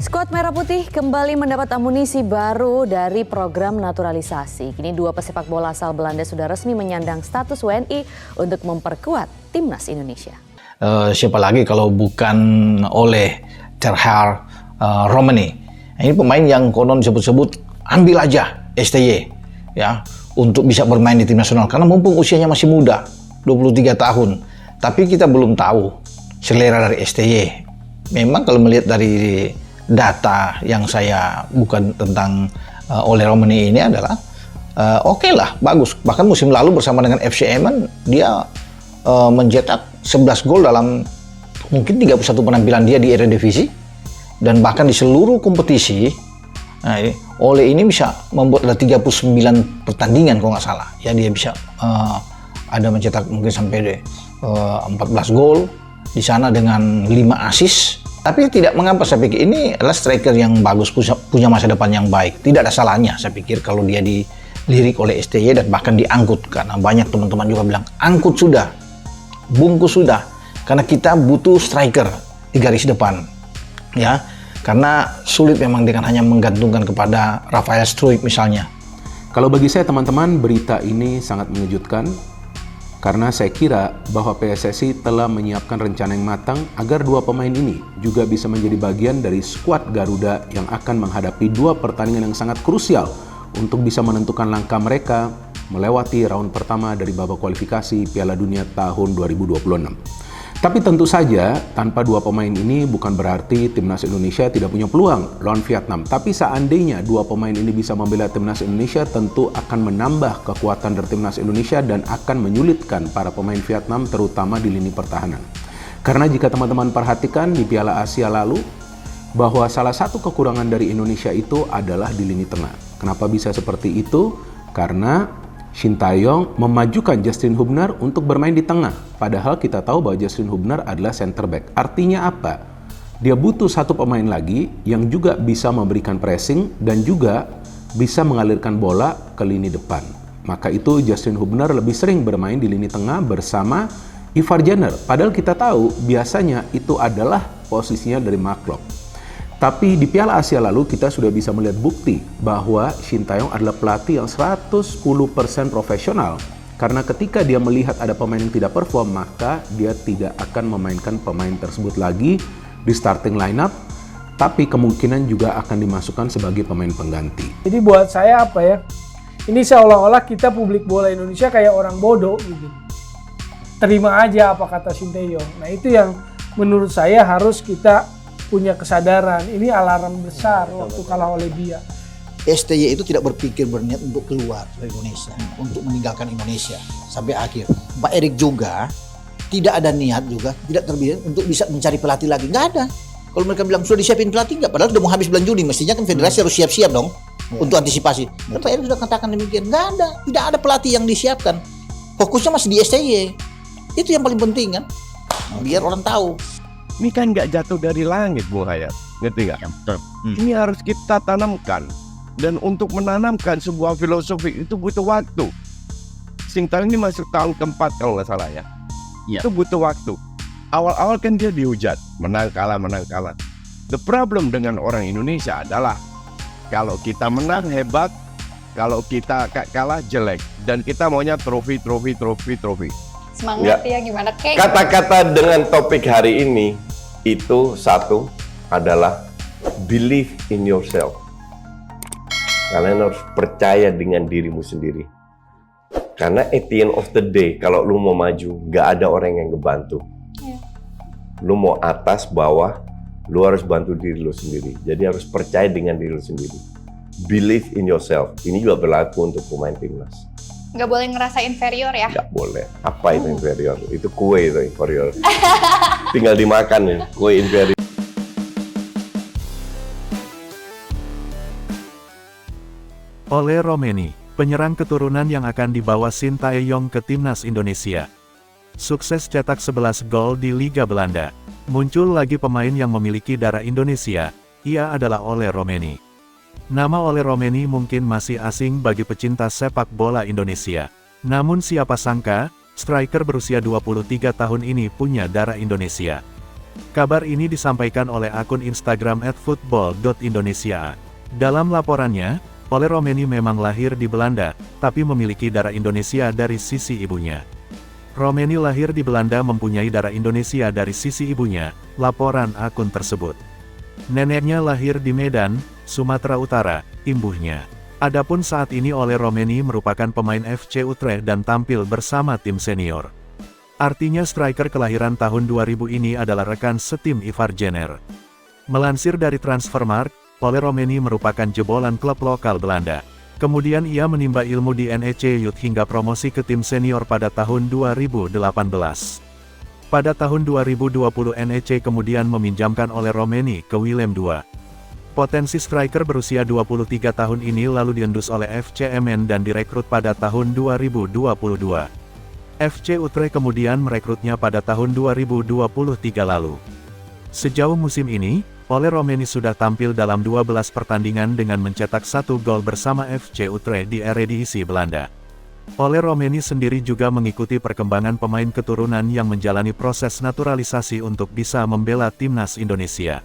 Skuad Merah Putih kembali mendapat amunisi baru dari program naturalisasi. Kini dua pesepak bola asal Belanda sudah resmi menyandang status WNI untuk memperkuat timnas Indonesia. Siapa lagi kalau bukan oleh Terhar Romani. Ini pemain yang konon disebut-sebut ambil aja STY ya untuk bisa bermain di tim nasional karena mumpung usianya masih muda, 23 tahun. Tapi kita belum tahu selera dari STY. Memang kalau melihat dari data yang saya bukan tentang oleh Romani ini adalah oke lah, bagus. Bahkan musim lalu bersama dengan FC Emmen dia mencetak 11 gol dalam mungkin 31 penampilan dia di Eredivisie, dan bahkan di seluruh kompetisi Ole ini bisa membuat ada 39 pertandingan kalau nggak salah ya, dia bisa ada mencetak mungkin sampai 14 gol di sana dengan 5 assist. Tapi tidak mengapa, saya pikir ini adalah striker yang bagus, punya masa depan yang baik. Tidak ada salahnya saya pikir kalau dia dilirik oleh STY dan bahkan diangkut, karena banyak teman-teman juga bilang angkut sudah, bungkus sudah, karena kita butuh striker di garis depan ya, karena sulit memang dengan hanya menggantungkan kepada Rafael Struijk misalnya. Kalau bagi saya teman-teman, berita ini sangat mengejutkan karena saya kira bahwa PSSI telah menyiapkan rencana yang matang agar dua pemain ini juga bisa menjadi bagian dari skuad Garuda yang akan menghadapi dua pertandingan yang sangat krusial untuk bisa menentukan langkah mereka melewati round pertama dari babak kualifikasi Piala Dunia tahun 2026. Tapi tentu saja tanpa dua pemain ini bukan berarti timnas Indonesia tidak punya peluang lawan Vietnam. Tapi seandainya dua pemain ini bisa membela timnas Indonesia, tentu akan menambah kekuatan dari timnas Indonesia dan akan menyulitkan para pemain Vietnam terutama di lini pertahanan. Karena jika teman-teman perhatikan di Piala Asia lalu, bahwa salah satu kekurangan dari Indonesia itu adalah di lini tengah. Kenapa bisa seperti itu? Karena Shin Tae-yong memajukan Justin Hubner untuk bermain di tengah. Padahal kita tahu bahwa Justin Hubner adalah center back. Artinya apa? Dia butuh satu pemain lagi yang juga bisa memberikan pressing dan juga bisa mengalirkan bola ke lini depan. Maka itu Justin Hubner lebih sering bermain di lini tengah bersama Ivar Jenner. Padahal kita tahu biasanya itu adalah posisinya dari Mark Klok. Tapi di Piala Asia lalu kita sudah bisa melihat bukti bahwa Shin Tae-yong adalah pelatih yang 110% profesional. Karena ketika dia melihat ada pemain yang tidak perform, maka dia tidak akan memainkan pemain tersebut lagi di starting lineup, tapi kemungkinan juga akan dimasukkan sebagai pemain pengganti. Jadi buat saya apa ya, ini seolah-olah kita publik bola Indonesia kayak orang bodoh gitu. Terima aja apa kata Shin Tae-yong. Nah itu yang menurut saya harus kita punya kesadaran. Ini alarm besar waktu kalah oleh dia. STY itu tidak berpikir berniat untuk keluar dari Indonesia, untuk meninggalkan Indonesia sampai akhir. Pak Erik juga tidak ada niat juga, tidak terbiasa untuk bisa mencari pelatih lagi. Nggak ada. Kalau mereka bilang sudah disiapin pelatih, nggak. Padahal sudah mau habis bulan Juni, mestinya kan federasi harus siap-siap dong untuk antisipasi. Dan Pak Erik sudah katakan demikian. Nggak ada, tidak ada pelatih yang disiapkan. Fokusnya masih di STY. Itu yang paling penting kan, biar orang tahu. Ini kan nggak jatuh dari langit, Bung Hayat, ngerti nggak? Ini harus kita tanamkan, dan untuk menanamkan sebuah filosofi itu butuh waktu. Shin Tae-yong ini masuk tahun keempat kalau nggak salah ya. Itu butuh waktu. Awal-awal kan dia dihujat, menang kalah. The problem dengan orang Indonesia adalah kalau kita menang hebat, kalau kita kalah jelek, dan kita maunya trofi. Semangat ya, gimana kek? Kata-kata dengan topik hari ini itu satu adalah believe in yourself. Kalian harus percaya dengan dirimu sendiri. Karena at the end of the day, kalau lu mau maju, gak ada orang yang ngebantu. Lu mau atas, bawah, lu harus bantu diri lu sendiri. Jadi harus percaya dengan diri lu sendiri. Believe in yourself. Ini juga berlaku untuk pemain timnas. Nggak boleh ngerasa inferior ya? Nggak boleh. Apa itu inferior? Itu kue itu inferior. Tinggal dimakan ya, kue inferior. Ole Romani, penyerang keturunan yang akan dibawa Shin Tae-yong ke timnas Indonesia. Sukses cetak 11 gol di Liga Belanda. Muncul lagi pemain yang memiliki darah Indonesia, ia adalah Ole Romani. Nama Ole Romani mungkin masih asing bagi pecinta sepak bola Indonesia. Namun siapa sangka, striker berusia 23 tahun ini punya darah Indonesia. Kabar ini disampaikan oleh akun Instagram @football.indonesia. Dalam laporannya, Ole Romeni memang lahir di Belanda, tapi memiliki darah Indonesia dari sisi ibunya. Romeni lahir di Belanda mempunyai darah Indonesia dari sisi ibunya, laporan akun tersebut. Neneknya lahir di Medan, Sumatera Utara, imbuhnya. Adapun saat ini Ole Romeni merupakan pemain FC Utrecht dan tampil bersama tim senior. Artinya striker kelahiran tahun 2000 ini adalah rekan setim Ivar Jenner. Melansir dari Transfermarkt, Ole Romeni merupakan jebolan klub lokal Belanda. Kemudian ia menimba ilmu di NEC Youth hingga promosi ke tim senior pada tahun 2018. Pada tahun 2020 NEC kemudian meminjamkan Ole Romeni ke Willem II. Potensi striker berusia 23 tahun ini lalu diendus oleh FC Emmen dan direkrut pada tahun 2022. FC Utrecht kemudian merekrutnya pada tahun 2023 lalu. Sejauh musim ini, Ole Romeni sudah tampil dalam 12 pertandingan dengan mencetak 1 gol bersama FC Utrecht di Eredivisie Belanda. Ole Romeni sendiri juga mengikuti perkembangan pemain keturunan yang menjalani proses naturalisasi untuk bisa membela timnas Indonesia.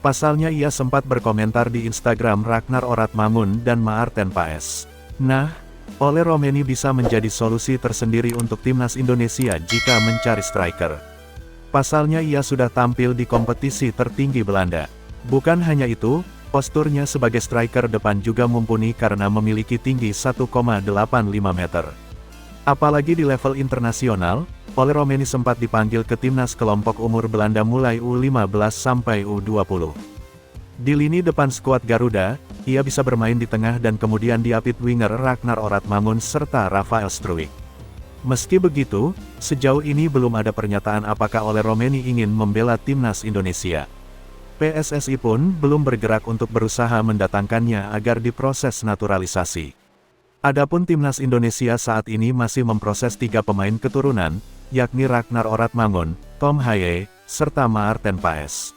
Pasalnya ia sempat berkomentar di Instagram Ragnar Oratmangun dan Maarten Paes. Nah, Ole Romeni bisa menjadi solusi tersendiri untuk timnas Indonesia jika mencari striker. Pasalnya ia sudah tampil di kompetisi tertinggi Belanda. Bukan hanya itu, posturnya sebagai striker depan juga mumpuni karena memiliki tinggi 1,85 meter. Apalagi di level internasional, Ole Romeni sempat dipanggil ke timnas kelompok umur Belanda mulai U15 sampai U20. Di lini depan skuad Garuda, ia bisa bermain di tengah dan kemudian diapit winger Ragnar Oratmangun serta Rafael Struijk. Meski begitu, sejauh ini belum ada pernyataan apakah Ole Romeni ingin membela timnas Indonesia. PSSI pun belum bergerak untuk berusaha mendatangkannya agar diproses naturalisasi. Adapun timnas Indonesia saat ini masih memproses 3 pemain keturunan, yakni Ragnar Oratmangun, Tom Haye, serta Maarten Paes.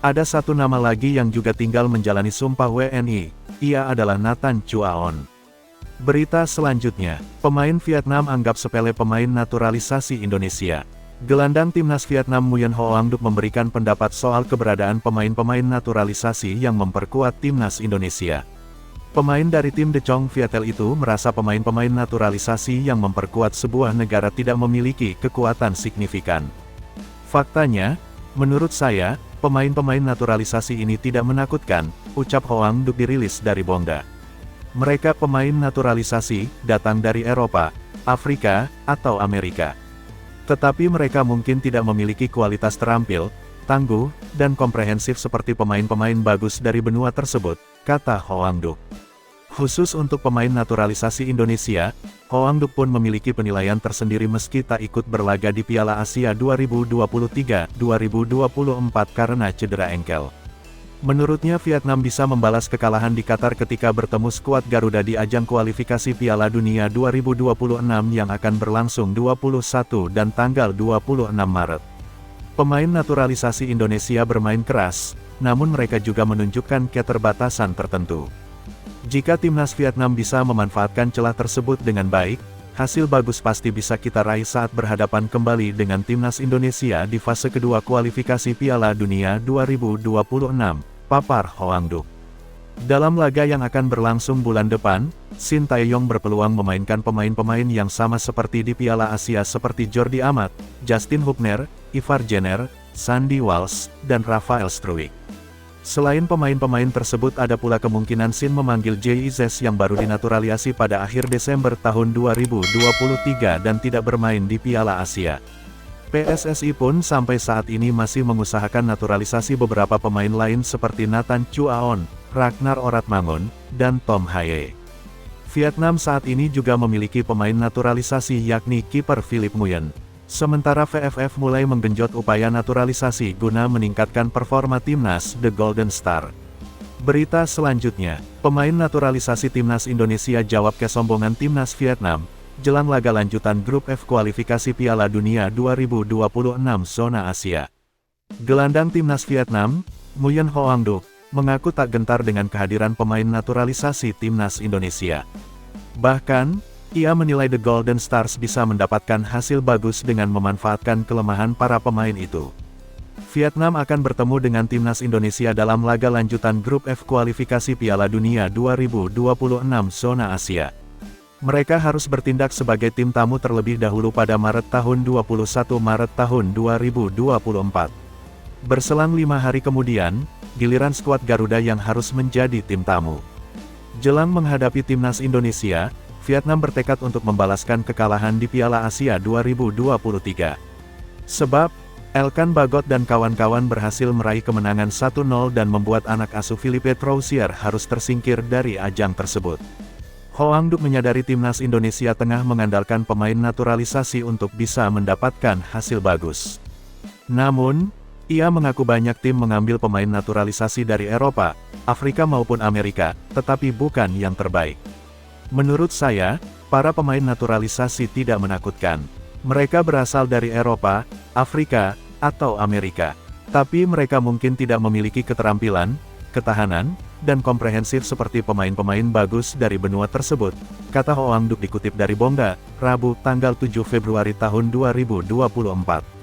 Ada satu nama lagi yang juga tinggal menjalani sumpah WNI, ia adalah Nathan Chuaon. Berita selanjutnya, pemain Vietnam anggap sepele pemain naturalisasi Indonesia. Gelandang timnas Vietnam Nguyen Hoang Duc memberikan pendapat soal keberadaan pemain-pemain naturalisasi yang memperkuat timnas Indonesia. Pemain dari tim De Jong Viettel itu merasa pemain-pemain naturalisasi yang memperkuat sebuah negara tidak memiliki kekuatan signifikan. Faktanya, menurut saya, pemain-pemain naturalisasi ini tidak menakutkan, ucap Hoang Duc dirilis dari Bongda. Mereka pemain naturalisasi, datang dari Eropa, Afrika, atau Amerika. Tetapi mereka mungkin tidak memiliki kualitas terampil, tangguh, dan komprehensif seperti pemain-pemain bagus dari benua tersebut, kata Hoang Duc. Khusus untuk pemain naturalisasi Indonesia, Hoang Duc pun memiliki penilaian tersendiri meski tak ikut berlaga di Piala Asia 2023-2024 karena cedera engkel. Menurutnya Vietnam bisa membalas kekalahan di Qatar ketika bertemu skuad Garuda di ajang kualifikasi Piala Dunia 2026 yang akan berlangsung 21 dan tanggal 26 Maret. Pemain naturalisasi Indonesia bermain keras, namun mereka juga menunjukkan keterbatasan tertentu. Jika timnas Vietnam bisa memanfaatkan celah tersebut dengan baik, hasil bagus pasti bisa kita raih saat berhadapan kembali dengan timnas Indonesia di fase kedua kualifikasi Piala Dunia 2026, papar Hoang Duc. Dalam laga yang akan berlangsung bulan depan, Shin Tae-yong berpeluang memainkan pemain-pemain yang sama seperti di Piala Asia seperti Jordi Amat, Justin Hubner, Ivar Jenner, Sandy Walsh, dan Rafael Struijk. Selain pemain-pemain tersebut ada pula kemungkinan Shin memanggil Jay Izes yang baru dinaturalisasi pada akhir Desember tahun 2023 dan tidak bermain di Piala Asia. PSSI pun sampai saat ini masih mengusahakan naturalisasi beberapa pemain lain seperti Nathan Chuaon, Ragnar Oratmangun, dan Tom Haye. Vietnam saat ini juga memiliki pemain naturalisasi yakni kiper Philip Nguyen. Sementara VFF mulai menggenjot upaya naturalisasi guna meningkatkan performa timnas The Golden Star. Berita selanjutnya, pemain naturalisasi timnas Indonesia jawab kesombongan timnas Vietnam, jelang laga lanjutan grup F kualifikasi Piala Dunia 2026 zona Asia. Gelandang timnas Vietnam, Nguyen Hoang Duc, mengaku tak gentar dengan kehadiran pemain naturalisasi timnas Indonesia. Bahkan, ia menilai The Golden Stars bisa mendapatkan hasil bagus dengan memanfaatkan kelemahan para pemain itu. Vietnam akan bertemu dengan timnas Indonesia dalam laga lanjutan grup F kualifikasi Piala Dunia 2026 zona Asia. Mereka harus bertindak sebagai tim tamu terlebih dahulu pada Maret tahun 2024. Berselang 5 hari kemudian, giliran skuad Garuda yang harus menjadi tim tamu. Jelang menghadapi timnas Indonesia, Vietnam bertekad untuk membalaskan kekalahan di Piala Asia 2023. Sebab, Elkan Bagot dan kawan-kawan berhasil meraih kemenangan 1-0 dan membuat anak asuh Philippe Troussier harus tersingkir dari ajang tersebut. Hoang Duc menyadari timnas Indonesia tengah mengandalkan pemain naturalisasi untuk bisa mendapatkan hasil bagus. Namun, ia mengaku banyak tim mengambil pemain naturalisasi dari Eropa, Afrika maupun Amerika, tetapi bukan yang terbaik. Menurut saya, para pemain naturalisasi tidak menakutkan. Mereka berasal dari Eropa, Afrika, atau Amerika. Tapi mereka mungkin tidak memiliki keterampilan, ketahanan, dan komprehensif seperti pemain-pemain bagus dari benua tersebut, kata Hoang Duc dikutip dari Bongga, Rabu, tanggal 7 Februari tahun 2024.